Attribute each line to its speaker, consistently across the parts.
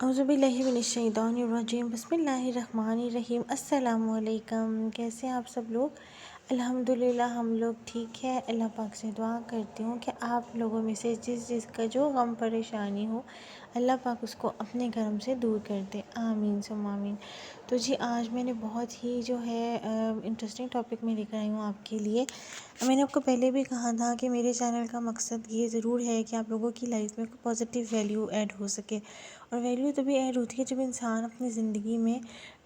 Speaker 1: औज़ुबिल्लाहिमिनश्शैतानिर्रजीम बिस्मिल्लाहिर्रहमानिर्रहीम अस्सलामुअलैकुम। कैसे हैं आप सब लोग? अल्हम्दुलिल्लाह हम लोग ठीक है। अल्लाह पाक से दुआ करती हूँ कि आप लोगों में से जिस जिसका जो गम परेशानी हो अल्लाह पाक उसको अपने करम से दूर कर दे, आमीन सुम्मा आमीन। तो जी आज मैंने बहुत ही जो है इंटरेस्टिंग टॉपिक में लेकर आई हूँ आपके लिए। मैंने आपको पहले भी कहा था कि मेरे चैनल का मकसद ये ज़रूर है कि आप लोगों की लाइफ में पॉजिटिव वैल्यू ऐड हो सके, और वैल्यू तभी ऐड होती है जब इंसान अपनी ज़िंदगी में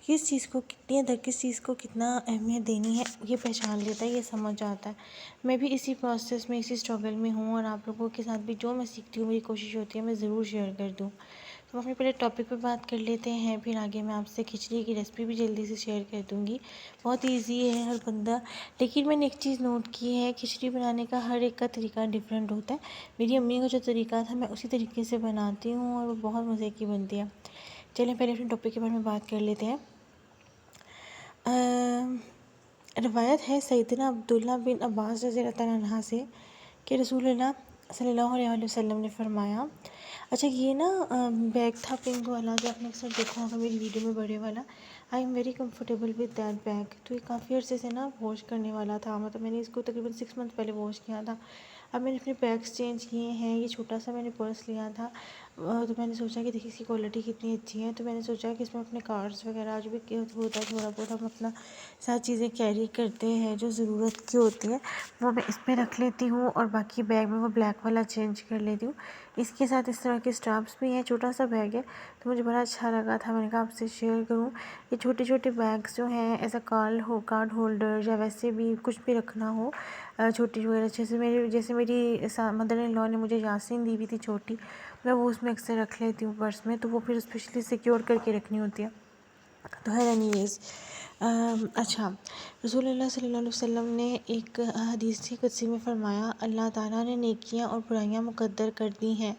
Speaker 1: किस चीज़ को कितनी हद तक, किस चीज़ को कितना अहमियत देनी है ये पहचान लेता है, ये समझ आता है। मैं भी इसी प्रोसेस में, इसी स्ट्रगल में हूँ, और आप लोगों के साथ भी जो मैं सीखती हूँ मेरी कोशिश होती है मैं ज़रूर शेयर कर दूँ। तो हम अपने पहले टॉपिक पे बात कर लेते हैं, फिर आगे मैं आपसे खिचड़ी की रेसिपी भी जल्दी से शेयर कर दूँगी। बहुत ईजी है हर बंदा, लेकिन मैंने एक चीज़ नोट की है, खिचड़ी बनाने का हर एक का तरीका डिफरेंट होता है। मेरी अम्मी का जो तरीका था मैं उसी तरीके से बनाती हूँ और वो बहुत मज़े की बनती है। चलिए पहले अपने टॉपिक के बारे में बात कर लेते हैं। रवायत है सैयदना अब्दुल्ला बिन अब्बास रज़ियल्लाहु अन्हा से कि रसूलुल्लाह सल्लल्लाहु अलैहि वसल्लम ने फरमाया। अच्छा ये ना बैग था पिंक वाला जो आपने अक्सर देखा होगा मेरी वीडियो में, बड़े वाला। I am very comfortable with that bag. तो ये काफ़ी अर्से से ना वॉश करने वाला था, मतलब मैंने इसको तकरीबन 6 मंथ पहले वॉश किया था। अब मैंने अपने बैग्स चेंज किए हैं। ये छोटा सा मैंने पर्स लिया था, तो मैंने सोचा कि देखिए इसकी क्वालिटी कितनी अच्छी है, तो मैंने सोचा कि इसमें अपने कार्ड्स वगैरह जो भी होता है थोड़ा बहुत हम अपना सारी चीज़ें कैरी करते हैं जो ज़रूरत की होती है वो मैं इसमें रख लेती हूँ, और बाकी बैग में वो ब्लैक वाला चेंज कर लेती हूँ। इसके साथ इस तरह के स्ट्रैप्स भी हैं, छोटा सा बैग है तो मुझे बड़ा अच्छा लगा था, मैंने कहा आपसे शेयर करूँ। ये छोटे छोटे बैग्स जो हैं ऐसा कार्ड होल्डर या वैसे भी कुछ भी रखना हो, छोटी वगैरह, जैसे मेरी मदर इन लॉ ने मुझे यासीन दी हुई थी छोटी, मैं वो उसमें अक्सर रख लेती हूँ पर्स में, तो वो फिर स्पेशली सिक्योर करके रखनी होती है। तो है एनीवेज़। अच्छा, रसूलुल्लाह सल्लल्लाहु अलैहि वसल्लम ने एक हदीस कुदसी में फ़रमाया, अल्लाह ताला ने नेकियां और बुराइयां मुकद्दर कर दी हैं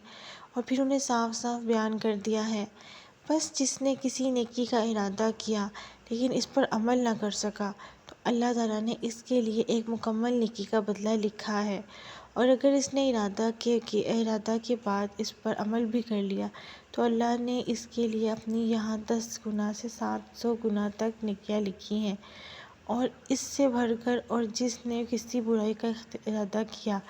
Speaker 1: और फिर उन्हें साफ साफ बयान कर दिया है। बस जिसने किसी नेकी का इरादा किया लेकिन इस पर अमल ना कर सका तो अल्लाह ताला ने इसके लिए एक मुकम्मल नेकी का बदला लिखा है, और अगर इसने इरादा के बाद इस पर अमल भी कर लिया तो अल्लाह ने इसके लिए अपनी यहाँ 10 गुना से 700 गुना तक नेकियां लिखी हैं, और इससे भरकर, और जिसने किसी बुराई का इरादा किया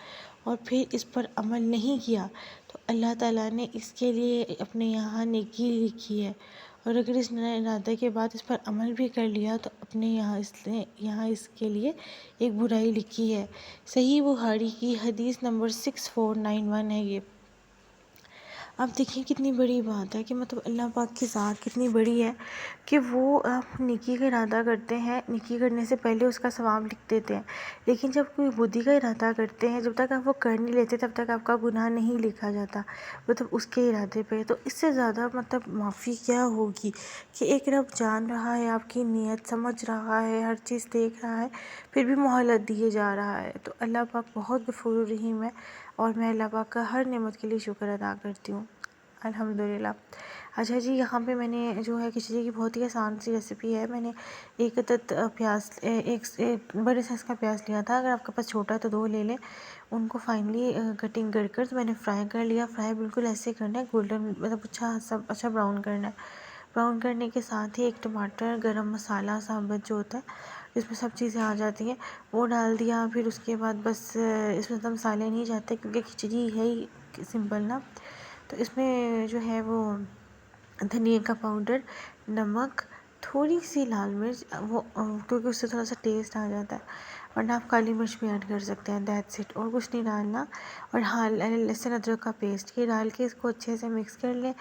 Speaker 1: और फिर इस पर अमल नहीं किया तो अल्लाह ताला ने इसके लिए अपने यहाँ नेकी लिखी है, और अगर इसने इरादे के बाद इस पर अमल भी कर लिया तो अपने यहाँ इसके लिए एक बुराई लिखी है। सही बुखारी की हदीस नंबर 6491 है ये। आप देखिए कितनी बड़ी बात है कि मतलब अल्लाह पाक की ज़ात कितनी बड़ी है कि वो आप नेकी का इरादा करते हैं, नेकी करने से पहले उसका सवाब लिख देते हैं, लेकिन जब कोई बुद्धि का इरादा करते हैं, जब तक आप वो कर नहीं लेते तब तक आपका गुनाह नहीं लिखा जाता, मतलब उसके इरादे पे। तो इससे ज़्यादा मतलब माफ़ी क्या होगी कि एक रब जान रहा है, आपकी नीयत समझ रहा है, हर चीज़ देख रहा है, फिर भी मोहलत दिए जा रहा है। तो अल्लाह पाक बहुत गफूर रहीम है, और मैं अल्लाह पाक का हर नेमत के लिए शुक्र अदा करती हूँ, अल्हम्दुलिल्लाह। अच्छा जी, यहाँ पे मैंने जो है खिचड़ी की बहुत ही आसान सी रेसिपी है। मैंने एक अदद प्याज, एक बड़े साइज़ का प्याज लिया था, अगर आपके पास छोटा है तो 2 ले लें। उनको फाइनली कटिंग कर कर तो मैंने फ्राई कर लिया। फ्राई बिल्कुल ऐसे करना है, गोल्डन, मतलब अच्छा ब्राउन करना है। ब्राउन करने के साथ ही एक टमाटर, गरम मसाला साबुत जो होता है इसमें सब चीज़ें आ जाती हैं, वो डाल दिया। फिर उसके बाद बस इसमें ज़्यादा मसाले नहीं जाते क्योंकि खिचड़ी है ही सिंपल ना, तो इसमें जो है वो धनिया का पाउडर, नमक, थोड़ी सी लाल मिर्च, वो क्योंकि उससे थोड़ा सा टेस्ट आ जाता है, वरना आप काली मिर्च भी ऐड कर सकते हैं, दैट्स इट, और कुछ नहीं डालना। और हाँ, लहसुन अदरक का पेस्ट ये डाल के इसको अच्छे से मिक्स कर लें।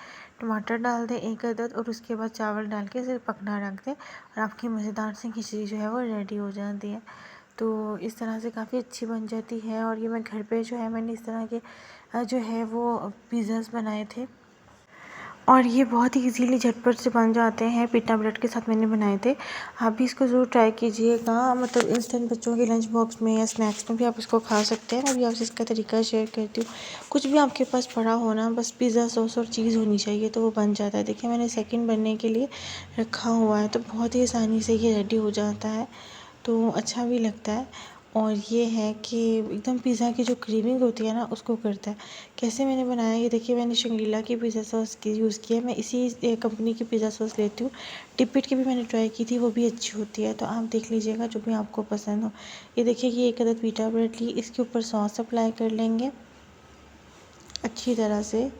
Speaker 1: टमाटर डाल दें एक अदद, और उसके बाद चावल डाल के इसे पकना रख दें, और आपकी मज़ेदार सी खिचड़ी जो है वो रेडी हो जाती है। तो इस तरह से काफ़ी अच्छी बन जाती है। और ये मैं घर पे जो है मैंने इस तरह के जो है वो पिज़्ज़ाज़ बनाए थे, और ये बहुत ही इजीली झटपट से बन जाते हैं। पीटा ब्रेड के साथ मैंने बनाए थे, आप भी इसको ज़रूर ट्राई कीजिएगा। मतलब इंस्टेंट बच्चों के लंच बॉक्स में या स्नैक्स में भी आप इसको खा सकते हैं। मैं भी आपसे इसका तरीका शेयर करती हूँ। कुछ भी आपके पास पड़ा हो ना, बस पिज़्ज़ा सॉस और चीज़ होनी चाहिए तो वो बन जाता है। देखिए मैंने सेकंड बनने के लिए रखा हुआ है, तो बहुत ही आसानी से ये रेडी हो जाता है, तो अच्छा भी लगता है। और ये है कि एकदम पिज़्ज़ा की जो क्रीमिंग होती है ना उसको करता है। कैसे मैंने बनाया ये देखिए, मैंने शंग्रीला की पिज़्ज़ा सॉस की यूज़ की है। मैं इसी कंपनी की पिज़्ज़ा सॉस लेती हूँ। टिपिट की भी मैंने ट्राई की थी, वो भी अच्छी होती है, तो आप देख लीजिएगा जो भी आपको पसंद हो। ये देखिए कि एक अदद पीटा ब्रेड ली, इसके ऊपर सॉस अप्लाई कर लेंगे अच्छी तरह से।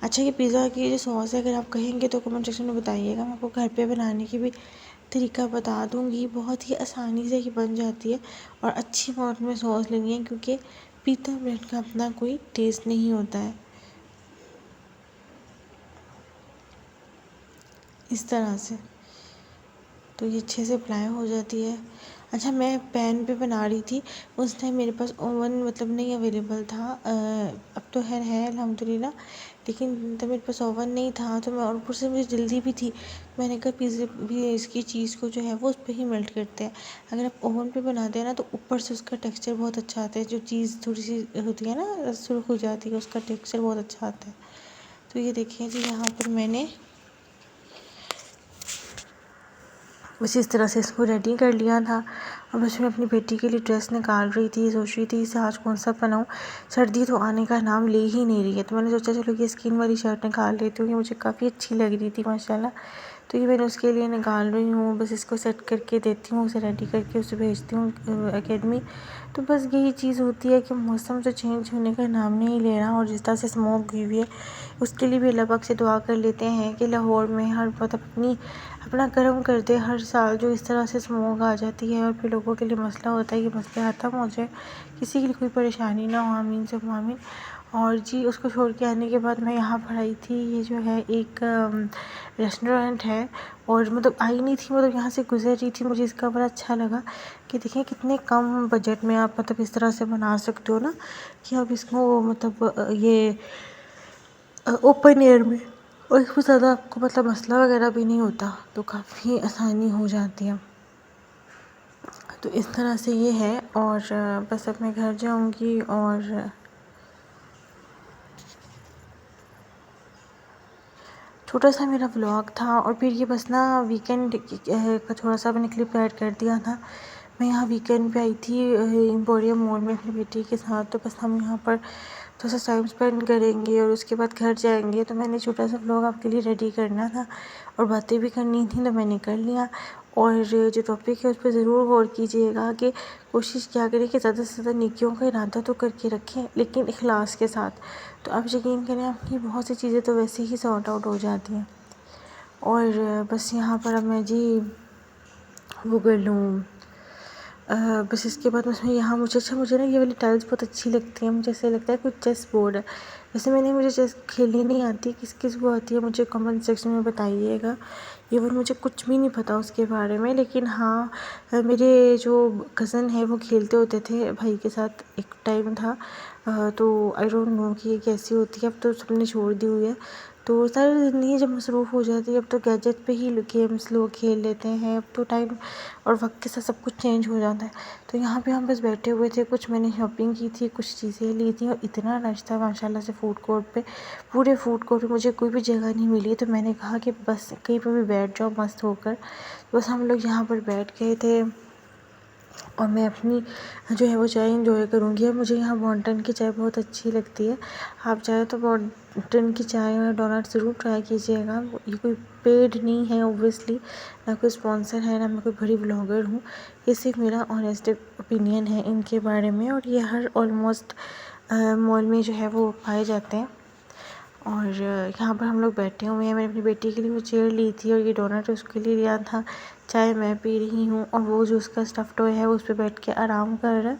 Speaker 1: अच्छा, ये पिज़्ज़ा की जो सॉस है अगर आप कहेंगे तो कमेंट सेक्शन में बताइएगा, मैं आपको घर पे बनाने की भी तरीका बता दूँगी। बहुत ही आसानी से ये बन जाती है और अच्छी अमाउंट में सॉस लेनी है, क्योंकि पीटा ब्रेड का अपना कोई टेस्ट नहीं होता है। इस तरह से तो ये अच्छे से अप्लाई हो जाती है। अच्छा, मैं पैन पे बना रही थी, उस टाइम मेरे पास ओवन मतलब नहीं अवेलेबल था। अब तो है अल्हम्दुलिल्लाह, लेकिन तब मेरे पास ओवन नहीं था, तो मैं और ऊपर से मुझे जल्दी भी थी। मैंने कहा पिज़्ज़ा भी इसकी चीज़ को जो है वो उस पर ही मेल्ट करते हैं। अगर आप ओवन पे बनाते हैं ना तो ऊपर से उसका टेक्सचर बहुत अच्छा आता है, जो चीज़ थोड़ी सी होती है ना सुर्ख हो जाती है, उसका टेक्सचर बहुत अच्छा आता है। तो ये देखिए जी, यहाँ पर मैंने बस इस तरह से इसको रेडी कर लिया था। और बस मैं अपनी बेटी के लिए ड्रेस निकाल रही थी, सोच रही थी इसे आज कौन सा बनाऊँ। सर्दी तो आने का नाम ले ही नहीं रही है, तो मैंने सोचा चलो ये स्किन वाली शर्ट निकाल लेती हूँ, ये मुझे काफ़ी अच्छी लग रही थी माशाल्लाह। तो ये मैंने उसके लिए निकाल रही हूँ, बस इसको सेट करके देती हूँ, उसे रेडी करके उसे भेजती हूँ एकेडमी। तो बस यही चीज़ होती है कि मौसम जो चेंज होने का नाम नहीं ले रहा, और जिस तरह से स्मोक हुई हुई है उसके लिए भी अल्लाह पाक से दुआ कर लेते हैं कि लाहौर में हर मतलब अपना करम कर दे। हर साल जो इस तरह से स्मोक आ जाती है और फिर लोगों के लिए मसला होता है, ये मसले ख़त्म हो जाए, किसी के लिए कोई परेशानी ना हो, आमीन सब आमीन। और जी, उसको छोड़ के आने के बाद मैं यहाँ पर आई थी। ये जो है एक रेस्टोरेंट है, और मतलब आई नहीं थी, मतलब यहाँ से गुजर रही थी, मुझे इसका बड़ा अच्छा लगा कि देखिए कितने कम बजट में आप मतलब इस तरह से बना सकते हो ना, कि आप इसको मतलब ये ओपन एयर में, और इसमें ज़्यादा आपको मतलब मसला वगैरह भी नहीं होता, तो काफ़ी आसानी हो जाती है। तो इस तरह से ये है, और बस अब मैं घर जाऊंगी। और छोटा सा मेरा व्लॉग था, और फिर ये बस ना वीकेंड का थोड़ा सा मैंने क्लिप ऐड कर दिया था। मैं यहाँ वीकेंड पे आई थी एम्पोरियम मॉल में अपनी बेटी के साथ, तो बस हम यहाँ पर थोड़ा सा टाइम स्पेंड करेंगे और उसके बाद घर जाएंगे। तो मैंने छोटा सा व्लॉग आपके लिए रेडी करना था और बातें भी करनी थी, तो मैंने कर लिया। और जो टॉपिक है उस पर ज़रूर गौर कीजिएगा कि कोशिश क्या करें कि ज़्यादा से ज़्यादा नेकियों का इरादा तो करके रखें, लेकिन इखलास के साथ। तो आप यकीन करें, आपकी बहुत सी चीज़ें तो वैसे ही सॉर्ट आउट हो जाती हैं। और बस यहाँ पर अब मैं जी वो कर लूँ, बस इसके बाद बस मैं यहाँ मुझे ना ये वाली टाइल्स बहुत अच्छी लगती हैं। मुझे ऐसे लगता है कुछ चेस बोर्ड है। वैसे मुझे चेस खेलनी नहीं आती, किस किस को आती है मुझे कमेंट सेक्शन में बताइएगा। इवन मुझे कुछ भी नहीं पता उसके बारे में, लेकिन हाँ, मेरे जो कज़न है वो खेलते होते थे भाई के साथ, एक टाइम था। तो आई डोंट नो कि ये कैसी होती है, अब तो सबने छोड़ दी हुई है। तो सारी ज़िंदगी जब मसरूफ़ हो जाती है, अब तो गैजेट पे ही गेम्स लोग खेल लेते हैं। अब तो टाइम और वक्त के साथ सब कुछ चेंज हो जाता है। तो यहाँ पे हम बस बैठे हुए थे, कुछ मैंने शॉपिंग की थी, कुछ चीज़ें ली थी, और इतना रश था माशाल्लाह से फूड कोर्ट पे। पूरे फूड कोर्ट में मुझे कोई भी जगह नहीं मिली, तो मैंने कहा कि बस कहीं पर भी बैठ जाओ मस्त होकर। बस हम लोग यहाँ पर बैठ गए थे, और मैं अपनी जो है वो चाय इंजॉय करूँगी। अब मुझे यहाँ बॉन्टन की चाय बहुत अच्छी लगती है। आप चाहे तो बॉन्टन की चाय और डोनट ज़रूर ट्राई कीजिएगा। ये कोई पेड नहीं है ऑब्वियसली, ना कोई स्पॉन्सर है, ना मैं कोई बड़ी ब्लॉगर हूँ। ये सिर्फ मेरा ऑनेस्ट ओपिनियन है इनके बारे में, और ये हर ऑलमोस्ट मॉल में जो है वो पाए जाते हैं। और यहाँ पर हम लोग बैठे हुए हैं। मैंने अपनी बेटी के लिए वो चेयर ली थी, और ये डोनट उसके लिए लिया था। चाय मैं पी रही हूँ, और वो जो उसका स्टफ़ टॉय है उस पर बैठ के आराम कर रहा है।